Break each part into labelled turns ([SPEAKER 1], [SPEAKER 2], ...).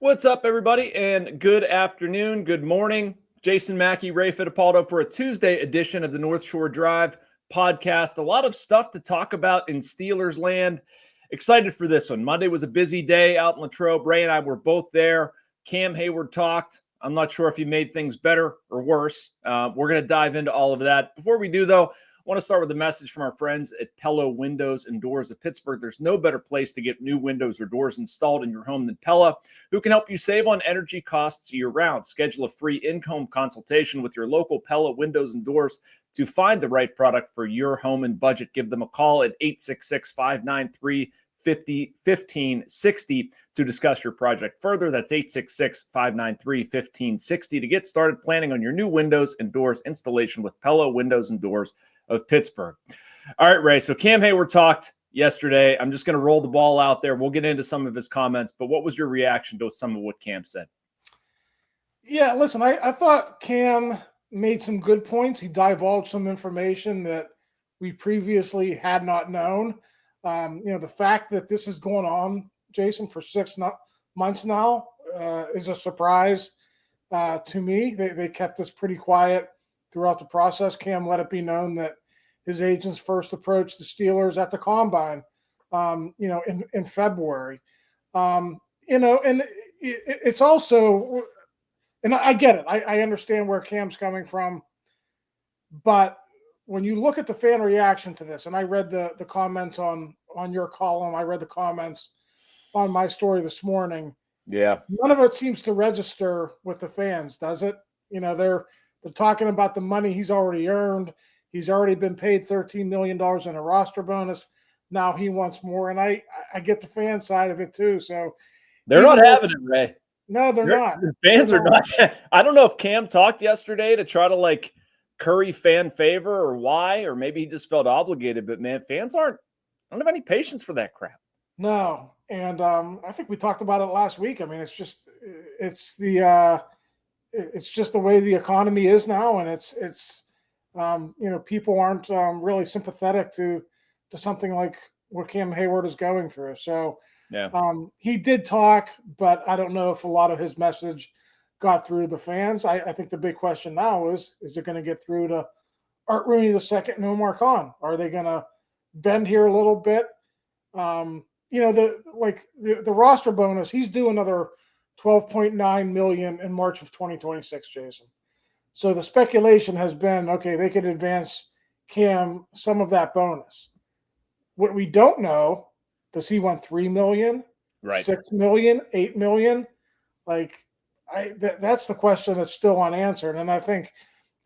[SPEAKER 1] What's up, everybody, and good afternoon, good morning. Jason Mackey, Ray Fittipaldo for a Tuesday edition of the North Shore Drive podcast. A lot of stuff to talk about in Steelers land. Excited for this one. Monday was a busy day out in Latrobe. Ray and I were both there. Cam Heyward talked. I'm not sure if he made things better or worse. We're going to dive into all of that. Before we do, though, I want to start with a message from our friends at Pella Windows and Doors of Pittsburgh. There's no better place to get new windows or doors installed in your home than Pella, who can help you save on energy costs year-round. Schedule a free in-home consultation with your local Pella Windows and Doors to find the right product for your home and budget. Give them a call at 866-593-1560 to discuss your project further. That's 866-593-1560 to get started planning on your new windows and doors installation with Pella Windows and Doors of Pittsburgh. All right, Ray. So Cam Heyward talked yesterday. I'm just going to roll the ball out there. We'll get into some of his comments, but what was your reaction to some of what Cam said?
[SPEAKER 2] Yeah, listen, I thought Cam made some good points. He divulged some information that we previously had not known. The fact that this is going on, Jason, for 6 months now is a surprise to me. They kept this pretty quiet throughout the process. Cam let it be known that his agents first approached the Steelers at the Combine, in February. And it's also, and I get it. I understand where Cam's coming from, but when you look at the fan reaction to this, and I read the comments on your column, I read the comments on my story this morning.
[SPEAKER 1] Yeah.
[SPEAKER 2] None of it seems to register with the fans, does it? They're talking about the money he's already earned. He's already been paid $13 million in a roster bonus. Now he wants more. And I get the fan side of it too. So
[SPEAKER 1] they're not having it, Ray.
[SPEAKER 2] No, they're not.
[SPEAKER 1] The fans are not. I don't know if Cam talked yesterday to try to curry fan favor or why, or maybe he just felt obligated. But man, fans don't have any patience for that crap.
[SPEAKER 2] No. And I think we talked about it last week. I mean, it's just the way the economy is now, and it's people aren't really sympathetic to something like what Cam Heyward is going through. So
[SPEAKER 1] yeah,
[SPEAKER 2] he did talk, but I don't know if a lot of his message got through the fans. I think the big question now is it going to get through to Art Rooney II and Omar Khan? Are they going to bend here a little bit? The roster bonus, he's due another $12.9 million in March of 2026, Jason. So the speculation has been, okay, they could advance Cam some of that bonus. What we don't know, does he want $3 million,
[SPEAKER 1] right?
[SPEAKER 2] $6 million, $8 million? That's the question that's still unanswered. And I think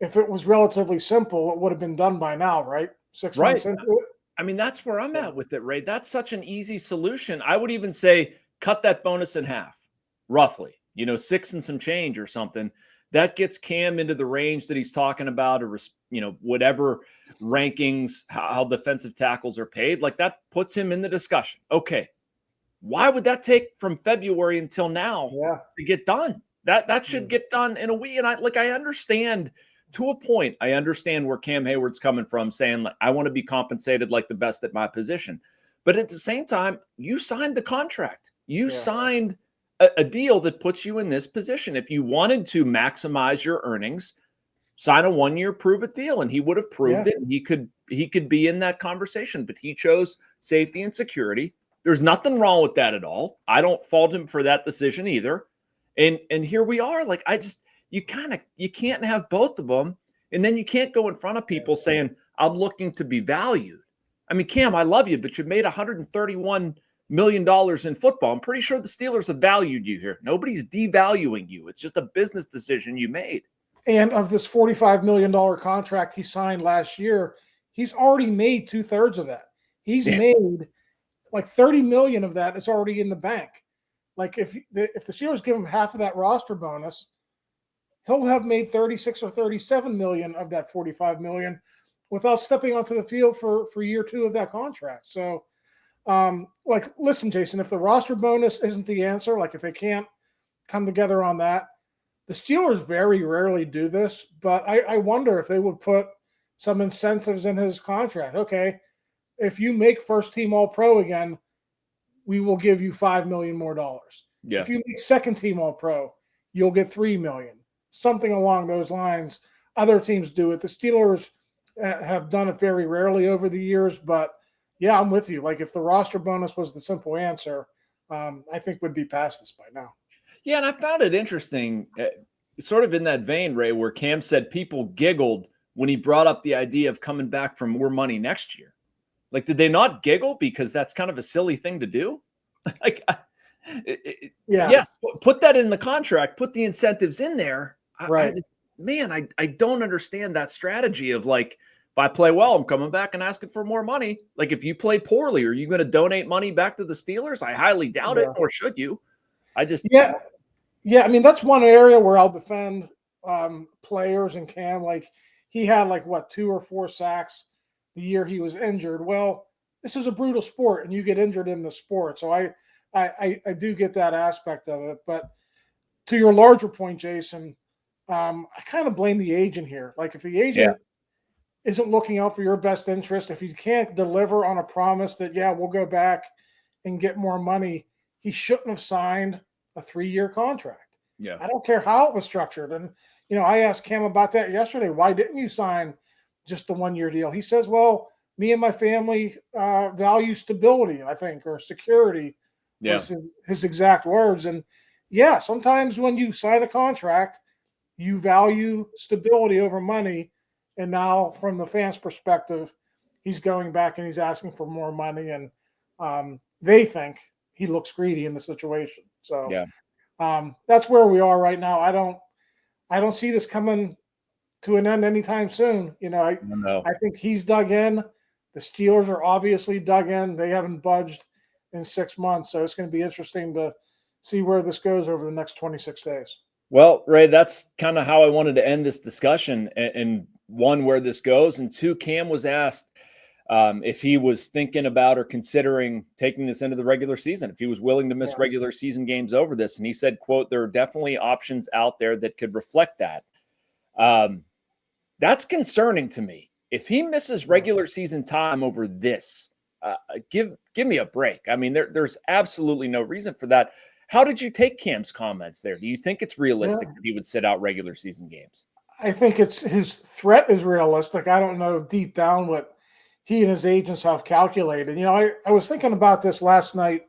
[SPEAKER 2] if it was relatively simple, it would have been done by now, right? 6 months into it.
[SPEAKER 1] I mean, that's where I'm at with it, Ray. That's such an easy solution. I would even say cut that bonus in half, roughly, 6 and some change or something. That gets Cam into the range that he's talking about, or, whatever rankings, how defensive tackles are paid. That puts him in the discussion. Okay, why would that take from February until now to get done? That should get done in a week. And I understand to a point. I understand where Cam Heyward's coming from, saying, I want to be compensated like the best at my position. But at the same time, you signed the contract. You signed a deal that puts you in this position. If you wanted to maximize your earnings, sign a 1-year prove-it deal, and he would have proved it. And he could be in that conversation, but he chose safety and security. There's nothing wrong with that at all. I don't fault him for that decision either. And here we are. You can't have both of them, and then you can't go in front of people saying, I'm looking to be valued. I mean, Cam, I love you, but you made $131 million in football. I'm pretty sure the Steelers have valued you here. Nobody's devaluing you. It's just a business decision you made.
[SPEAKER 2] And of this $45 million contract he signed last year, he's already made 2/3 of that. He's made $30 million of that is already in the bank. If the Steelers give him half of that roster bonus, he'll have made 36 or 37 million of that 45 million without stepping onto the field for year 2 of that contract. So, listen, Jason, if the roster bonus isn't the answer, if they can't come together on that, the Steelers very rarely do this, but I wonder if they would put some incentives in his contract. Okay, if you make first team All-Pro again, we will give you $5 million more.
[SPEAKER 1] Yeah.
[SPEAKER 2] If you make second team all pro, you'll get $3 million. Something along those lines. Other teams do it. The Steelers have done it very rarely over the years, but yeah, I'm with you. Like if the roster bonus was the simple answer, I think would be past this by now.
[SPEAKER 1] Yeah, and I found it interesting, sort of in that vein, Ray, where Cam said people giggled when he brought up the idea of coming back for more money next year. Like, did they not giggle because that's kind of a silly thing to do? Like, yes, put that in the contract, put the incentives in there.
[SPEAKER 2] Right.
[SPEAKER 1] I don't understand that strategy of like, if I play well, I'm coming back and asking for more money. Like, if you play poorly, are you going to donate money back to the Steelers? I highly doubt it, or should you?
[SPEAKER 2] Yeah. I mean, that's one area where I'll defend players and Cam. Like, he had 2 or 4 sacks the year he was injured. Well, this is a brutal sport, and you get injured in the sport. So I do get that aspect of it. But to your larger point, Jason, I kind of blame the agent here. Like, if the agent isn't looking out for your best interest, if you can't deliver on a promise that, we'll go back and get more money, he shouldn't have signed a 3-year contract.
[SPEAKER 1] Yeah.
[SPEAKER 2] I don't care how it was structured. And, I asked Cam about that yesterday. Why didn't you sign just the 1-year deal? He says, well, me and my family value stability, I think, or security was his exact words. And sometimes when you sign a contract, you value stability over money. And now from the fans' perspective, he's going back and he's asking for more money. And they think he looks greedy in the situation. So that's where we are right now. I don't see this coming to an end anytime soon. I think he's dug in. The Steelers are obviously dug in. They haven't budged in 6 months. So it's going to be interesting to see where this goes over the next 26 days.
[SPEAKER 1] Well, Ray, that's kind of how I wanted to end this discussion. And one, where this goes. And two, Cam was asked if he was thinking about or considering taking this into the regular season, if he was willing to miss regular season games over this. And he said, quote, there are definitely options out there that could reflect that. That's concerning to me. If he misses regular season time over this, give me a break. I mean, there's absolutely no reason for that. How did you take Cam's comments there? Do you think it's realistic that he would sit out regular season games?
[SPEAKER 2] I think his threat is realistic. I don't know deep down what he and his agents have calculated. I was thinking about this last night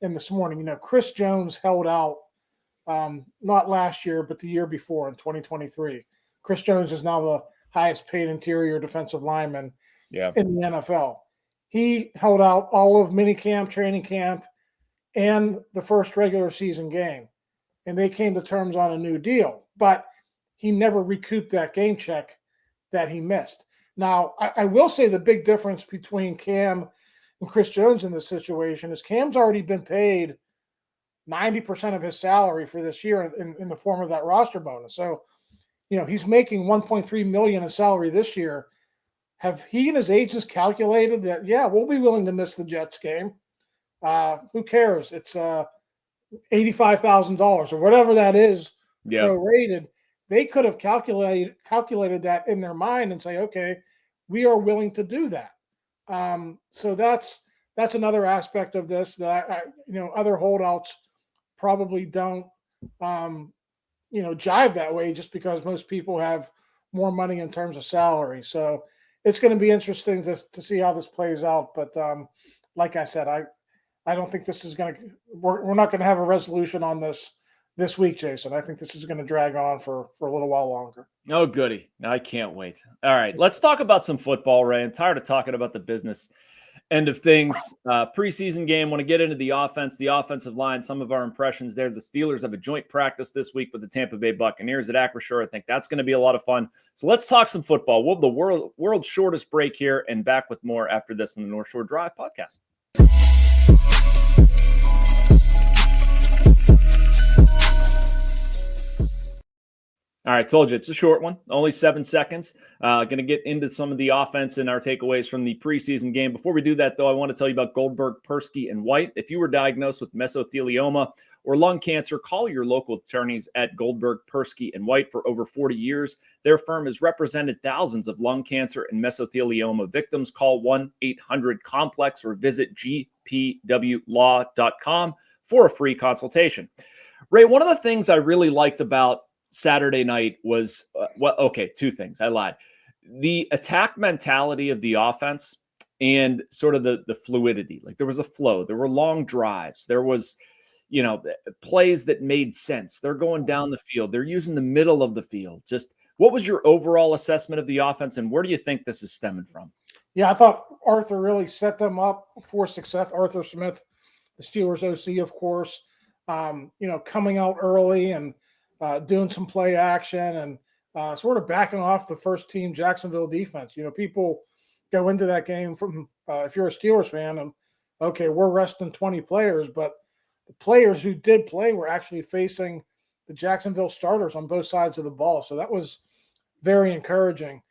[SPEAKER 2] and this morning. Chris Jones held out not last year, but the year before in 2023. Chris Jones is now the highest paid interior defensive lineman in the NFL. He held out all of minicamp, training camp, and the first regular season game. And they came to terms on a new deal. But he never recouped that game check that he missed. Now, I will say the big difference between Cam and Chris Jones in this situation is Cam's already been paid 90% of his salary for this year in the form of that roster bonus. So, he's making $1.3 million in salary this year. Have he and his agents calculated that, we'll be willing to miss the Jets game? Who cares? It's $85,000 or whatever that is prorated. They could have calculated that in their mind and say, okay, we are willing to do that. So that's another aspect of this that other holdouts probably don't jive that way just because most people have more money in terms of salary. So it's going to be interesting to see how this plays out. But like I said, I don't think this is going to we're not going to have a resolution on this week, Jason. I think this is going to drag on for a little while longer.
[SPEAKER 1] Oh, goody. I can't wait. All right, let's talk about some football, Ray. I'm tired of talking about the business end of things. Preseason game, want to get into the offense, the offensive line, some of our impressions there. The Steelers have a joint practice this week with the Tampa Bay Buccaneers at Acrisure. I think that's going to be a lot of fun. So let's talk some football. We'll have the world's shortest break here and back with more after this on the North Shore Drive podcast. All right, told you it's a short one, only 7 seconds. Going to get into some of the offense and our takeaways from the preseason game. Before we do that, though, I want to tell you about Goldberg, Persky, and White. If you were diagnosed with mesothelioma or lung cancer, call your local attorneys at Goldberg, Persky, and White. For over 40 years, their firm has represented thousands of lung cancer and mesothelioma victims. Call 1-800-COMPLEX or visit gpwlaw.com for a free consultation. Ray, one of the things I really liked about Saturday night was, two things. I lied. The attack mentality of the offense and sort of the fluidity. Like, there was a flow. There were long drives. There was, plays that made sense. They're going down the field. They're using the middle of the field. Just what was your overall assessment of the offense, and where do you think this is stemming from?
[SPEAKER 2] Yeah, I thought Arthur really set them up for success. Arthur Smith, the Steelers OC, of course, coming out early and doing some play action and sort of backing off the first team Jacksonville defense. People go into that game from, if you're a Steelers fan, and okay, we're resting 20 players, but the players who did play were actually facing the Jacksonville starters on both sides of the ball. So that was very encouraging.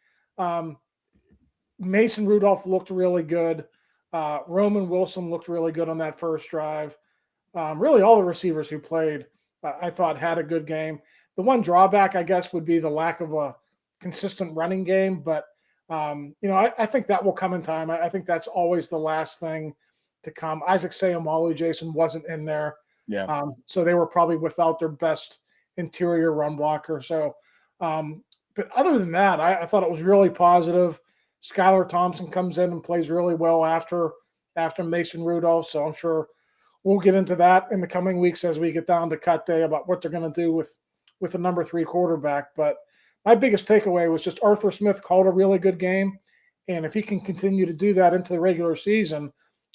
[SPEAKER 2] Mason Rudolph looked really good. Roman Wilson looked really good on that first drive. Really all the receivers who played, I thought, had a good game. The one drawback, I guess, would be the lack of a consistent running game. But, I think that will come in time. I think that's always the last thing to come. Isaac Seumalo, Jason, wasn't in there.
[SPEAKER 1] Yeah.
[SPEAKER 2] So they were probably without their best interior run blocker. So, but other than that, I thought it was really positive. Skylar Thompson comes in and plays really well after Mason Rudolph. So I'm sure we'll get into that in the coming weeks as we get down to cut day about what they're going to do with the number 3 quarterback. But my biggest takeaway was just Arthur Smith called a really good game. And if he can continue to do that into the regular season,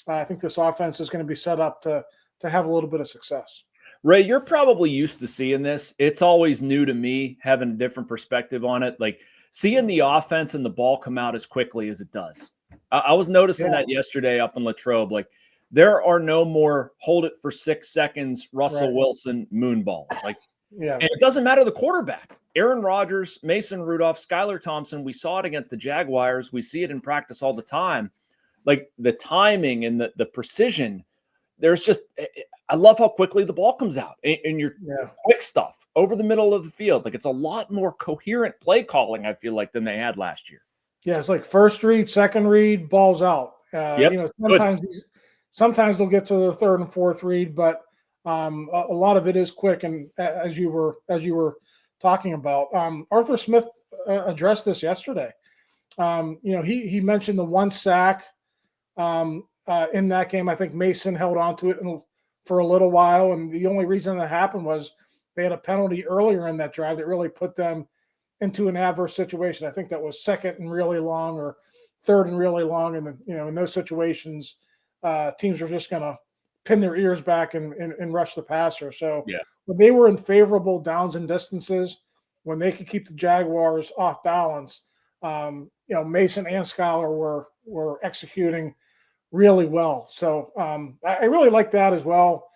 [SPEAKER 2] I think this offense is going to be set up to have a little bit of success.
[SPEAKER 1] Ray, you're probably used to seeing this. It's always new to me, having a different perspective on it. Like, seeing the offense and the ball come out as quickly as it does. I was noticing that yesterday up in Latrobe. Like, there are no more hold it for 6 seconds, Russell Wilson moon balls. Like, and it doesn't matter the quarterback. Aaron Rodgers, Mason Rudolph, Skylar Thompson. We saw it against the Jaguars. We see it in practice all the time. Like, the timing and the precision. There's just, I love how quickly the ball comes out and your quick stuff over the middle of the field. Like, it's a lot more coherent play calling, I feel like, than they had last year.
[SPEAKER 2] Yeah, it's like first read, second read, balls out. Sometimes they'll get to the third and fourth read, but a lot of it is quick. And as you were talking about, Arthur Smith addressed this yesterday. He mentioned the 1 sack in that game. I think Mason held on to it for a little while, and the only reason that happened was they had a penalty earlier in that drive that really put them into an adverse situation. I think that was second and really long or third and really long, and in those situations, teams are just going to pin their ears back and rush the passer. So when they were in favorable downs and distances, when they could keep the Jaguars off balance, Mason and Skylar were executing really well. So I really like that as well.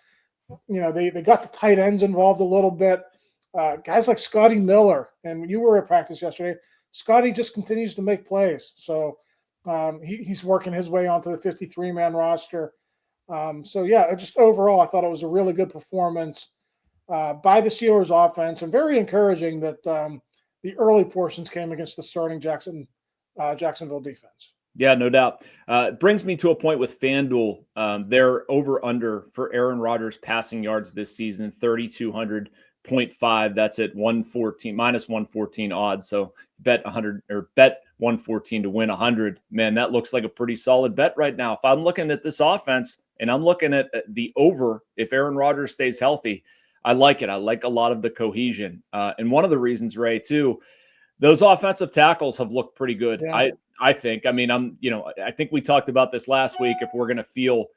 [SPEAKER 2] They got the tight ends involved a little bit. Guys like Scotty Miller, and you were at practice yesterday. Scotty just continues to make plays. So he's working his way onto the 53-man roster. Just overall, I thought it was a really good performance by the Steelers offense, and very encouraging that the early portions came against the starting Jacksonville defense.
[SPEAKER 1] Yeah, no doubt. It brings me to a point with FanDuel. Their over-under for Aaron Rodgers passing yards this season, 3,200.5. That's at 114, minus 114 odds. So bet 100 or bet 114 to win 100. Man, that looks like a pretty solid bet right now. If I'm looking at this offense and I'm looking at the over, if Aaron Rodgers stays healthy, I like it. I like a lot of the cohesion. And one of the reasons, Ray, too, those offensive tackles have looked pretty good.
[SPEAKER 2] Yeah.
[SPEAKER 1] I think. I mean, I think we talked about this last week. If we're going to feel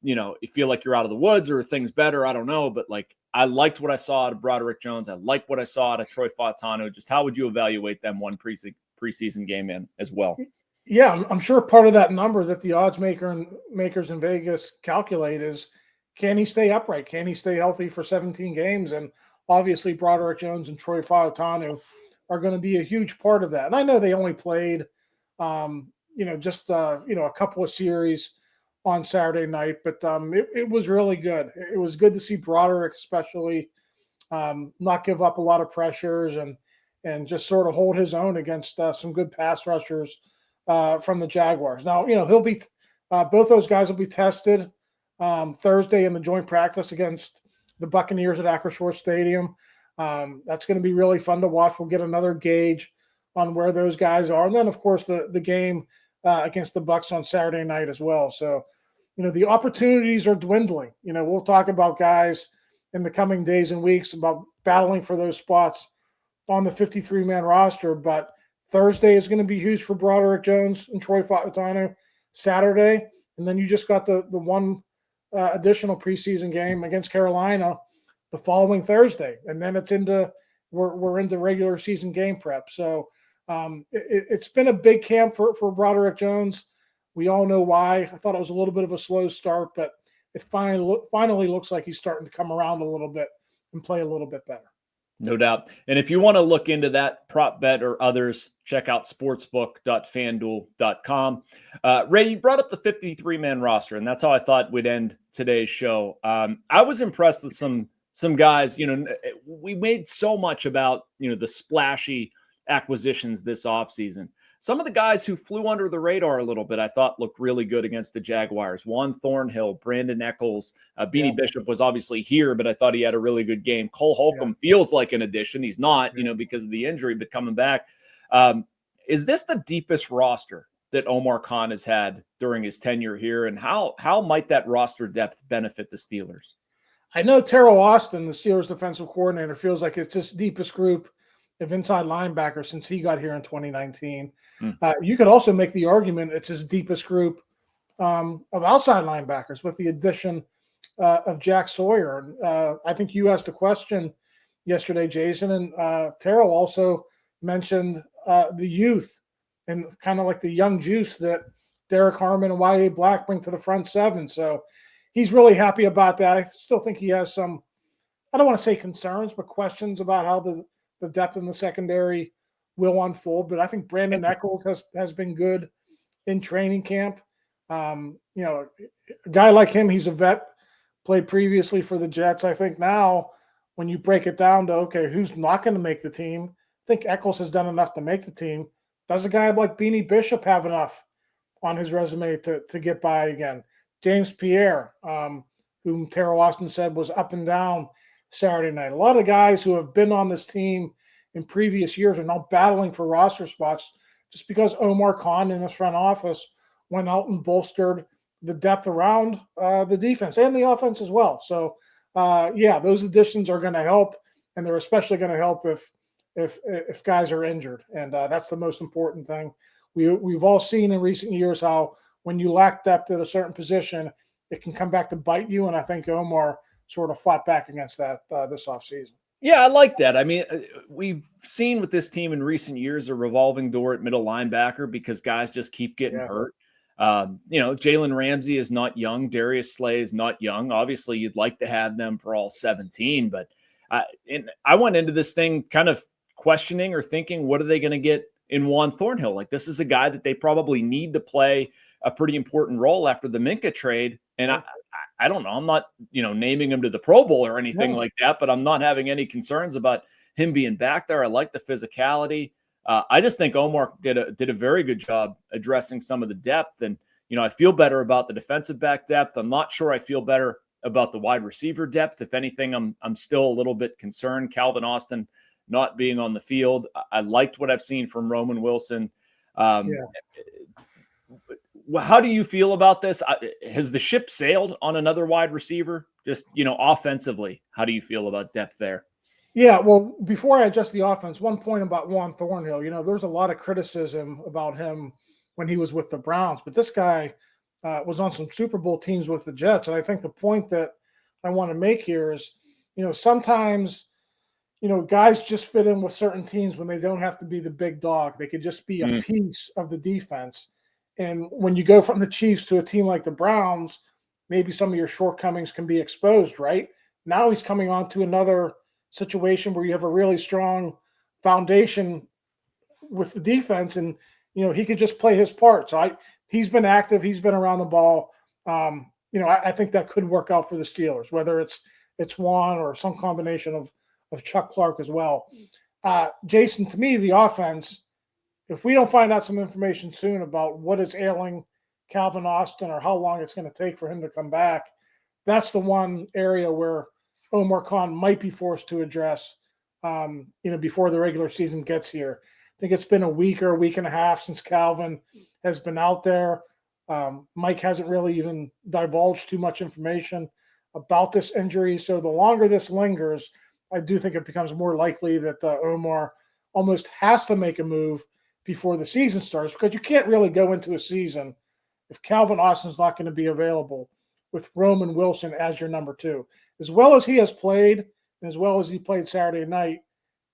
[SPEAKER 1] like you're out of the woods or things better, I don't know. But like, I liked what I saw out of Broderick Jones. I like what I saw out of Troy Fautanu. Just how would you evaluate them one preseason game in as well?
[SPEAKER 2] Yeah, I'm sure part of that number that the odds makers in Vegas calculate is, can he stay upright? Can he stay healthy for 17 games? And obviously Broderick Jones and Troy Fautanu are going to be a huge part of that. And I know they only played a couple of series on Saturday night, but it was really good. It was good to see Broderick especially not give up a lot of pressures and just sort of hold his own against some good pass rushers from the Jaguars. Now, he'll be both those guys will be tested Thursday in the joint practice against the Buccaneers at Acrisure Stadium. That's going to be really fun to watch. We'll get another gauge on where those guys are. And then, of course, the game against the Bucs on Saturday night as well. So, the opportunities are dwindling. We'll talk about guys in the coming days and weeks about battling for those spots on the 53-man roster. But Thursday is going to be huge for Broderick Jones and Troy Fautanu. Saturday, and then you just got the one additional preseason game against Carolina the following Thursday, and then it's we're into regular season game prep. So it's been a big camp for Broderick Jones. We all know why. I thought it was a little bit of a slow start, but it finally looks like he's starting to come around a little bit and play a little bit better.
[SPEAKER 1] No doubt. And if you want to look into that prop bet or others, check out sportsbook.fanduel.com. Ray, you brought up the 53-man roster, and that's how I thought we'd end today's show. I was impressed with some guys. We made so much about, the splashy acquisitions this offseason. Some of the guys who flew under the radar a little bit, I thought looked really good against the Jaguars. Juan Thornhill, Brandon Eccles, Beanie Bishop was obviously here, but I thought he had a really good game. Cole Holcomb feels like an addition. He's not, because of the injury, but coming back. Is this the deepest roster that Omar Khan has had during his tenure here? And how might that roster depth benefit the Steelers?
[SPEAKER 2] I know Terrell Austin, the Steelers defensive coordinator, feels like it's his deepest group of inside linebackers since he got here in 2019. You could also make the argument it's his deepest group of outside linebackers with the addition of Jack Sawyer. I think you asked a question yesterday, Jason, and Terrell also mentioned the youth and kind of like the young juice that Derek Harmon and Y.A. Black bring to the front seven. So he's really happy about that. I still think he has some, I don't want to say concerns, but questions about how the depth in the secondary will unfold. But I think Brandon Eccles has been good in training camp. A guy like him, he's a vet, played previously for the Jets. I think now when you break it down to, okay, who's not going to make the team, I think Eccles has done enough to make the team. Does a guy like Beanie Bishop have enough on his resume to get by again? James Pierre, whom Terrell Austin said was up and down Saturday night. A lot of guys who have been on this team in previous years are now battling for roster spots just because Omar Khan in his front office went out and bolstered the depth around the defense and the offense as well. So, those additions are going to help, and they're especially going to help if guys are injured, and that's the most important thing. We've all seen in recent years how when you lack depth at a certain position, it can come back to bite you, and I think Omar sort of fought back against that this offseason.
[SPEAKER 1] Yeah, I like that. I mean, we've seen with this team in recent years a revolving door at middle linebacker because guys just keep getting hurt. Jalen Ramsey is not young. Darius Slay is not young. Obviously, you'd like to have them for all 17, but I went into this thing kind of questioning or thinking, what are they going to get in Juan Thornhill? Like, this is a guy that they probably need to play a pretty important role after the Minka trade. And I don't know. I'm not, naming him to the Pro Bowl or anything like that, but I'm not having any concerns about him being back there. I like the physicality. I just think Omar did a very good job addressing some of the depth. And, I feel better about the defensive back depth. I'm not sure I feel better about the wide receiver depth. If anything, I'm still a little bit concerned. Calvin Austin not being on the field. I liked what I've seen from Roman Wilson. How do you feel about this? Has the ship sailed on another wide receiver? Just, offensively, how do you feel about depth there?
[SPEAKER 2] Yeah, well, before I adjust the offense, one point about Juan Thornhill, there's a lot of criticism about him when he was with the Browns, but this guy was on some Super Bowl teams with the Jets. And I think the point that I want to make here is, sometimes, guys just fit in with certain teams when they don't have to be the big dog. They could just be a piece of the defense. And when you go from the Chiefs to a team like the Browns, maybe some of your shortcomings can be exposed, right? Now he's coming on to another situation where you have a really strong foundation with the defense, and he could just play his part. So he's been active, he's been around the ball. I think that could work out for the Steelers, whether it's Juan or some combination of Chuck Clark as well. Jason, to me, the offense, if we don't find out some information soon about what is ailing Calvin Austin or how long it's going to take for him to come back, that's the one area where Omar Khan might be forced to address, before the regular season gets here. I think it's been a week or a week and a half since Calvin has been out there. Mike hasn't really even divulged too much information about this injury. So the longer this lingers, I do think it becomes more likely that Omar almost has to make a move before the season starts, because you can't really go into a season if Calvin Austin's not going to be available with Roman Wilson as your number 2. As well as he has played, and as well as he played Saturday night,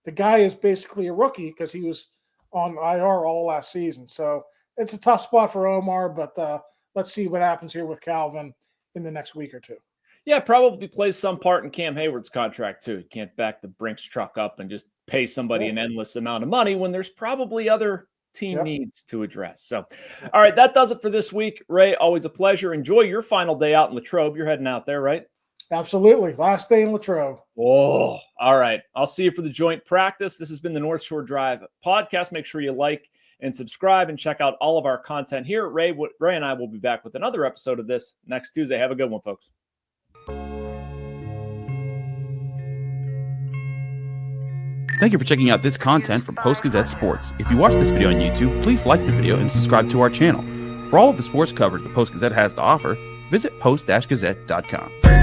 [SPEAKER 2] the guy is basically a rookie because he was on IR all last season. So it's a tough spot for Omar, but let's see what happens here with Calvin in the next week or two.
[SPEAKER 1] Yeah, probably plays some part in Cam Heyward's contract too. You can't back the Brinks truck up and just pay somebody an endless amount of money when there's probably other team needs to address. So, all right, that does it for this week. Ray, always a pleasure. Enjoy your final day out in Latrobe. You're heading out there, right?
[SPEAKER 2] Absolutely. Last day in Latrobe.
[SPEAKER 1] Oh, all right. I'll see you for the joint practice. This has been the North Shore Drive podcast. Make sure you like and subscribe and check out all of our content here. Ray and I will be back with another episode of this next Tuesday. Have a good one, folks.
[SPEAKER 3] Thank you for checking out this content from Post-Gazette Sports. If you watch this video on YouTube, please like the video and subscribe to our channel. For all of the sports coverage the Post-Gazette has to offer, visit post-gazette.com.